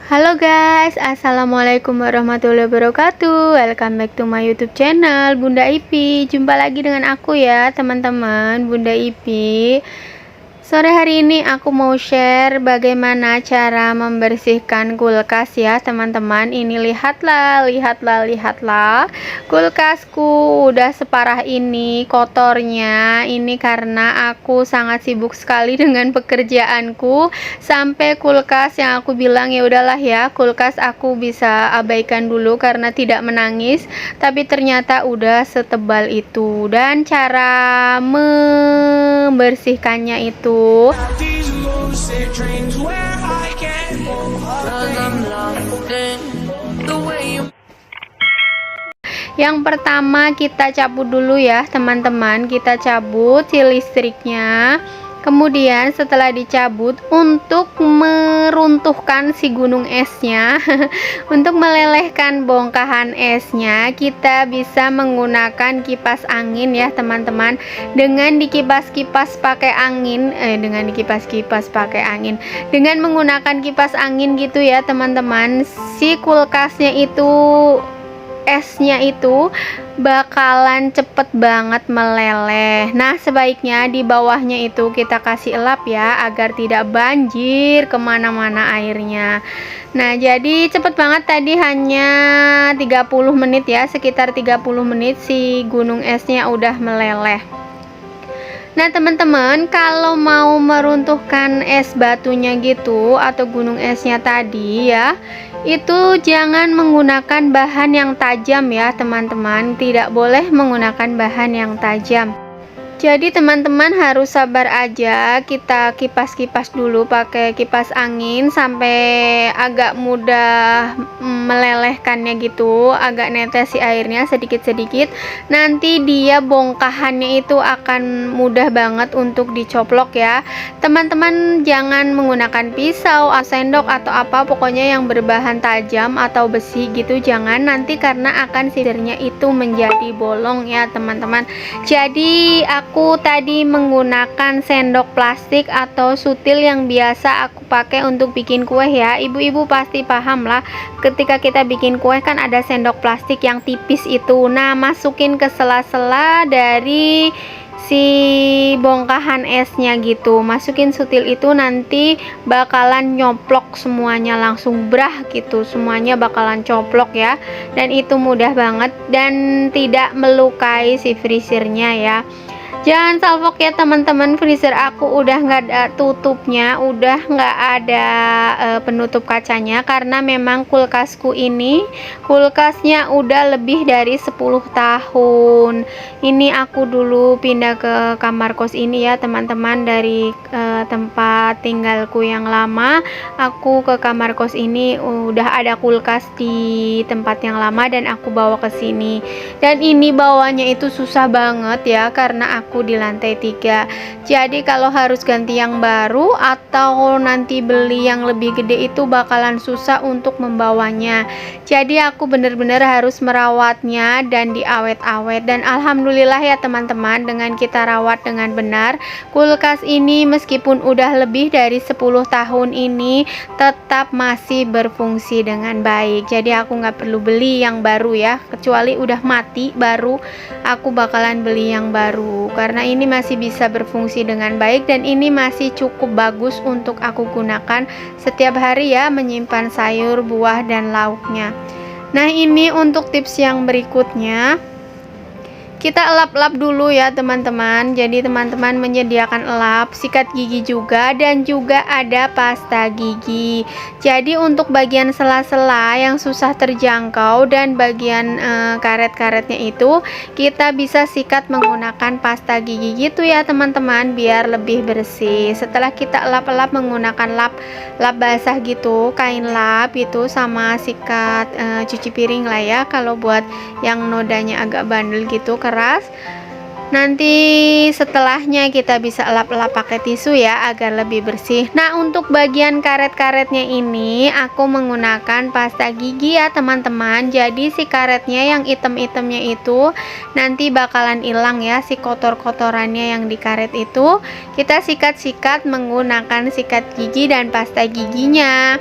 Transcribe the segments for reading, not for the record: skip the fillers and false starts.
Halo guys, assalamualaikum warahmatullahi wabarakatuh. Welcome back to my YouTube channel Bunda Ipi. Jumpa lagi dengan aku ya teman-teman, Bunda Ipi. Sore hari ini aku mau share bagaimana cara membersihkan kulkas ya teman-teman. Ini lihatlah kulkasku udah separah ini kotornya. Ini karena aku sangat sibuk sekali dengan pekerjaanku, sampai kulkas yang aku bilang ya udahlah ya, kulkas aku bisa abaikan dulu karena tidak menangis, tapi ternyata udah setebal itu. Dan cara membersihkannya itu yang pertama kita cabut dulu ya teman-teman, kita cabut si listriknya. Kemudian setelah dicabut, untuk meruntuhkan si gunung esnya untuk melelehkan bongkahan esnya, kita bisa menggunakan kipas angin ya teman-teman. Dengan dikipas-kipas pakai angin dengan menggunakan kipas angin gitu ya teman-teman, si kulkasnya itu, esnya itu bakalan cepet banget meleleh. Nah sebaiknya di bawahnya itu kita kasih elap ya, agar tidak banjir kemana-mana airnya. Nah jadi cepet banget, tadi hanya 30 menit ya, sekitar 30 menit si gunung esnya udah meleleh. Nah teman-teman, kalau mau meruntuhkan es batunya gitu atau gunung esnya tadi ya, itu jangan menggunakan bahan yang tajam ya teman-teman, tidak boleh menggunakan bahan yang tajam. Jadi teman-teman harus sabar aja, kita kipas-kipas dulu pakai kipas angin sampai agak mudah melelehkannya gitu, agak netes si airnya sedikit-sedikit. Nanti dia bongkahannya itu akan mudah banget untuk dicoplok ya. Teman-teman jangan menggunakan pisau, sendok atau apa, pokoknya yang berbahan tajam atau besi gitu jangan, nanti karena akan sidernya itu menjadi bolong ya teman-teman. Jadi aku tadi menggunakan sendok plastik atau sutil yang biasa aku pakai untuk bikin kue ya. Ibu-ibu pasti paham lah, ketika kita bikin kue kan ada sendok plastik yang tipis itu. Nah masukin ke sela-sela dari si bongkahan esnya gitu, masukin sutil itu, nanti bakalan nyoplok semuanya, langsung brah gitu, semuanya bakalan coplok ya. Dan itu mudah banget dan tidak melukai si freezernya ya. Jangan salfok ya teman-teman, freezer aku udah nggak ada tutupnya, udah nggak ada penutup kacanya, karena memang kulkasku ini kulkasnya udah lebih dari 10 tahun. Ini aku dulu pindah ke kamar kos ini ya teman-teman, dari tempat tinggalku yang lama aku ke kamar kos ini udah ada kulkas di tempat yang lama dan aku bawa ke sini. Dan ini bawanya itu susah banget ya, karena aku di lantai 3. Jadi kalau harus ganti yang baru atau nanti beli yang lebih gede itu bakalan susah untuk membawanya. Jadi aku bener-bener harus merawatnya dan diawet-awet. Dan alhamdulillah ya teman-teman, dengan kita rawat dengan benar, kulkas ini meskipun udah lebih dari 10 tahun ini tetap masih berfungsi dengan baik. Jadi aku nggak perlu beli yang baru ya, kecuali udah mati baru aku bakalan beli yang baru, karena ini masih bisa berfungsi dengan baik dan ini masih cukup bagus untuk aku gunakan setiap hari ya, menyimpan sayur, buah, dan lauknya. Nah ini untuk tips yang berikutnya, kita elap-elap dulu ya teman-teman. Jadi teman-teman menyediakan elap, sikat gigi juga, dan juga ada pasta gigi. Jadi untuk bagian sela-sela yang susah terjangkau dan bagian karet-karetnya itu kita bisa sikat menggunakan pasta gigi gitu ya teman-teman, biar lebih bersih. Setelah kita elap-elap menggunakan lap basah gitu, kain lap gitu, sama sikat cuci piring lah ya, kalau buat yang nodanya agak bandel gitu, keras. Nanti setelahnya kita bisa elap-elap pakai tisu ya, agar lebih bersih. Nah untuk bagian karet-karetnya ini aku menggunakan pasta gigi ya teman-teman. Jadi si karetnya yang item-itemnya itu nanti bakalan hilang ya, si kotor-kotorannya yang di karet itu kita sikat-sikat menggunakan sikat gigi dan pasta giginya.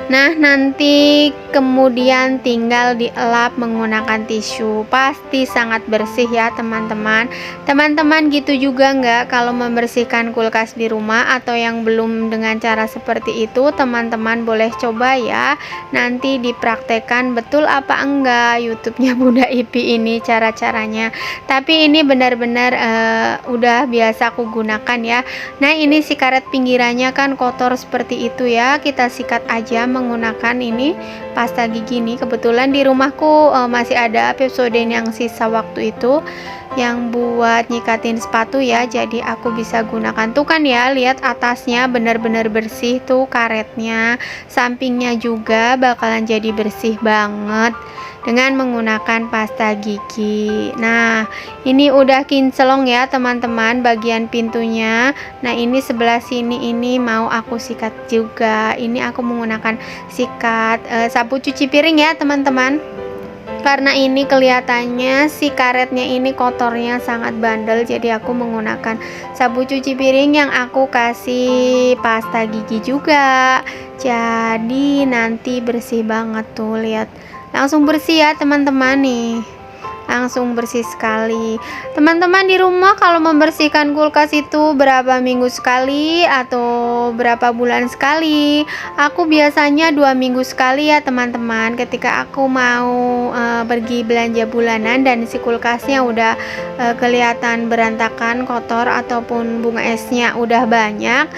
Nah, nanti kemudian tinggal dielap menggunakan tisu. Pasti sangat bersih ya teman-teman. Teman-teman gitu juga nggak kalau membersihkan kulkas di rumah, atau yang belum dengan cara seperti itu, teman-teman boleh coba ya. Nanti dipraktekkan betul apa enggak YouTube-nya Bunda Ipi ini cara-caranya. Tapi ini benar-benar udah biasa aku gunakan ya. Nah, ini si karet pinggirannya kan kotor seperti itu ya. Kita sikat aja menggunakan ini pasta gigi nih. Kebetulan di rumahku masih ada Pepsodent yang sisa waktu itu yang buat nyikatin sepatu ya, jadi aku bisa gunakan. Tuh kan ya, lihat atasnya benar-benar bersih tuh karetnya, sampingnya juga bakalan jadi bersih banget dengan menggunakan pasta gigi. Nah, ini udah kinclong ya teman-teman bagian pintunya. Nah, ini sebelah sini ini mau aku sikat juga. Ini aku menggunakan sikat sapu cuci piring ya teman-teman, karena ini kelihatannya si karetnya ini kotornya sangat bandel, jadi aku menggunakan sapu cuci piring yang aku kasih pasta gigi juga. Jadi nanti bersih banget tuh, lihat langsung bersih ya teman-teman nih, langsung bersih sekali. Teman-teman di rumah kalau membersihkan kulkas itu berapa minggu sekali atau berapa bulan sekali? Aku biasanya 2 minggu sekali ya teman-teman, ketika aku mau pergi belanja bulanan dan si kulkasnya udah kelihatan berantakan, kotor, ataupun bunga esnya udah banyak,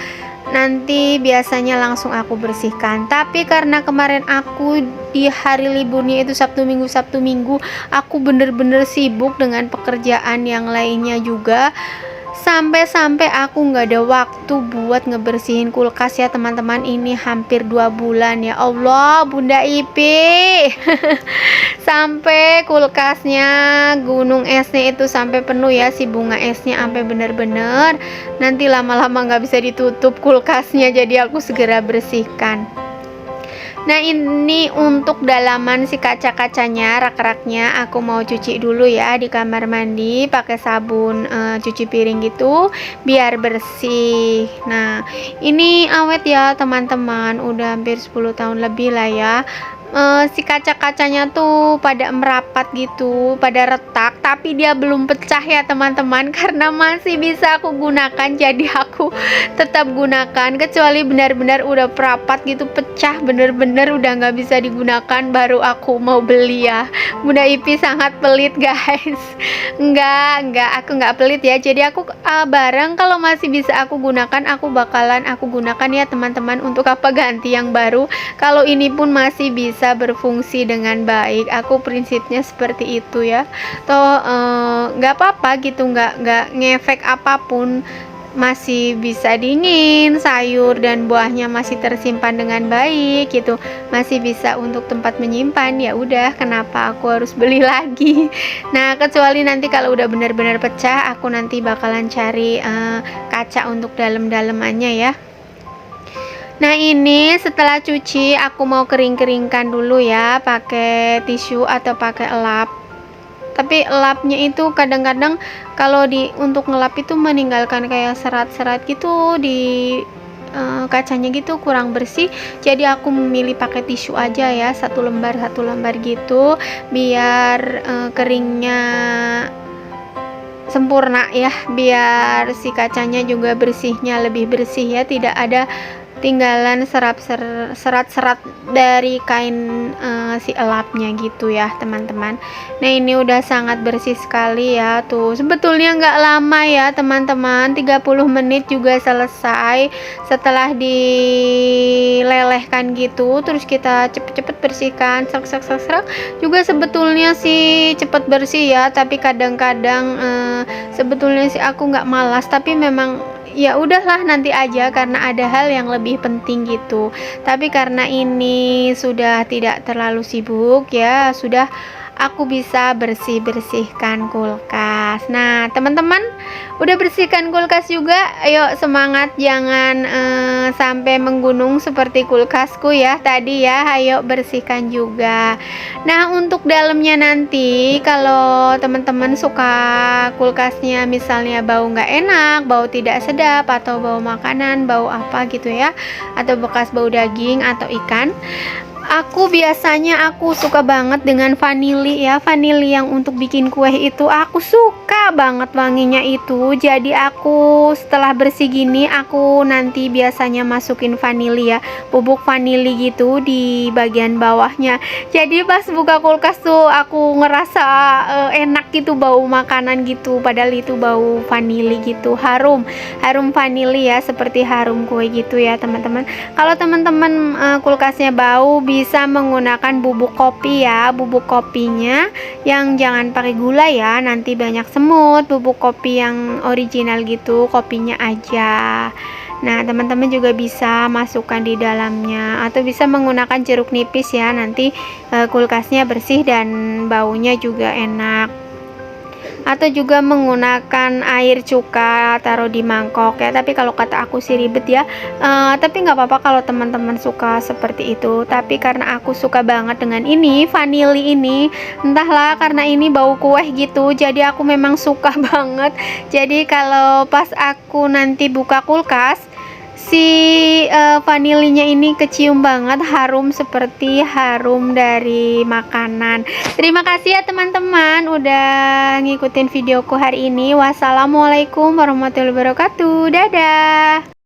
nanti biasanya langsung aku bersihkan. Tapi karena kemarin aku di hari liburnya itu Sabtu Minggu, aku bener-bener sibuk dengan pekerjaan yang lainnya juga, sampai aku nggak ada waktu buat ngebersihin kulkas ya teman-teman. Ini hampir 2 bulan ya Allah Bunda Ipi sampai kulkasnya gunung esnya itu sampai penuh ya, si bunga esnya sampai bener-bener nanti lama-lama nggak bisa ditutup kulkasnya, jadi aku segera bersihkan. Nah, ini untuk dalaman si kaca-kacanya, rak-raknya aku mau cuci dulu ya di kamar mandi pakai sabun cuci piring gitu biar bersih. Nah, ini awet ya teman-teman, udah hampir 10 tahun lebih lah ya. Si kaca-kacanya tuh pada merapat gitu, pada retak, tapi dia belum pecah ya teman-teman, karena masih bisa aku gunakan, jadi aku tetap gunakan. Kecuali benar-benar udah merapat gitu, pecah bener-bener udah nggak bisa digunakan, baru aku mau beli ya. Bunda Ipi sangat pelit guys. Enggak, aku nggak pelit ya. Jadi aku barang kalau masih bisa aku gunakan, aku bakalan aku gunakan ya teman-teman. Untuk apa ganti yang baru kalau ini pun masih bisa berfungsi dengan baik. Aku prinsipnya seperti itu ya. Toh nggak apa-apa gitu, nggak ngefek apapun, masih bisa dingin, sayur dan buahnya masih tersimpan dengan baik gitu, masih bisa untuk tempat menyimpan. Ya udah, kenapa aku harus beli lagi? Nah, kecuali nanti kalau udah benar-benar pecah, aku nanti bakalan cari kaca untuk dalam-dalamannya ya. Nah, ini setelah cuci aku mau kering-keringkan dulu ya pakai tisu atau pakai elap. Tapi elapnya itu kadang-kadang kalau untuk ngelap itu meninggalkan kayak serat-serat gitu di kacanya gitu, kurang bersih. Jadi aku memilih pakai tisu aja ya, satu lembar gitu, biar keringnya sempurna ya, biar si kacanya juga bersihnya lebih bersih ya, tidak ada tinggalan serat-serat dari kain si elapnya gitu ya teman-teman. Nah, ini udah sangat bersih sekali ya tuh. Sebetulnya nggak lama ya teman-teman, 30 menit juga selesai setelah dilelehkan gitu. Terus kita cepet-cepet bersihkan, serak juga sebetulnya sih cepet bersih ya. Tapi kadang-kadang sebetulnya sih aku nggak malas, tapi memang ya udahlah nanti aja karena ada hal yang lebih penting gitu. Tapi karena ini sudah tidak terlalu sibuk ya, sudah aku bisa bersih-bersihkan kulkas. Nah, teman-teman udah bersihkan kulkas juga? Ayo semangat, jangan sampai menggunung seperti kulkasku ya tadi ya. Ayo bersihkan juga. Nah, untuk dalamnya nanti kalau teman-teman suka kulkasnya misalnya bau nggak enak, bau tidak sedap, atau bau makanan, bau apa gitu ya, atau bekas bau daging atau ikan, aku biasanya suka banget dengan vanili ya. Vanili yang untuk bikin kue itu aku suka banget wanginya itu. Jadi aku setelah bersih gini, aku nanti biasanya masukin vanili ya, bubuk vanili gitu di bagian bawahnya. Jadi pas buka kulkas tuh aku ngerasa enak gitu, bau makanan gitu, padahal itu bau vanili gitu. Harum vanili ya, seperti harum kue gitu ya teman-teman. Kalau teman-teman kulkasnya bau, bisa menggunakan bubuk kopi ya. Bubuk kopinya yang jangan pakai gula ya, nanti banyak semut. Bubuk kopi yang original gitu, kopinya aja. Nah, teman-teman juga bisa masukkan di dalamnya, atau bisa menggunakan jeruk nipis ya, nanti kulkasnya bersih dan baunya juga enak. Atau juga menggunakan air cuka, taruh di mangkok ya. Tapi kalau kata aku sih ribet ya, tapi nggak apa-apa kalau teman-teman suka seperti itu. Tapi karena aku suka banget dengan ini vanili ini, entahlah karena ini bau kue gitu, jadi aku memang suka banget. Jadi kalau pas aku nanti buka kulkas, si vanilinya ini kecium banget, harum seperti harum dari makanan. Terima kasih ya teman-teman udah ngikutin videoku hari ini. Wassalamualaikum warahmatullahi wabarakatuh. Dadah.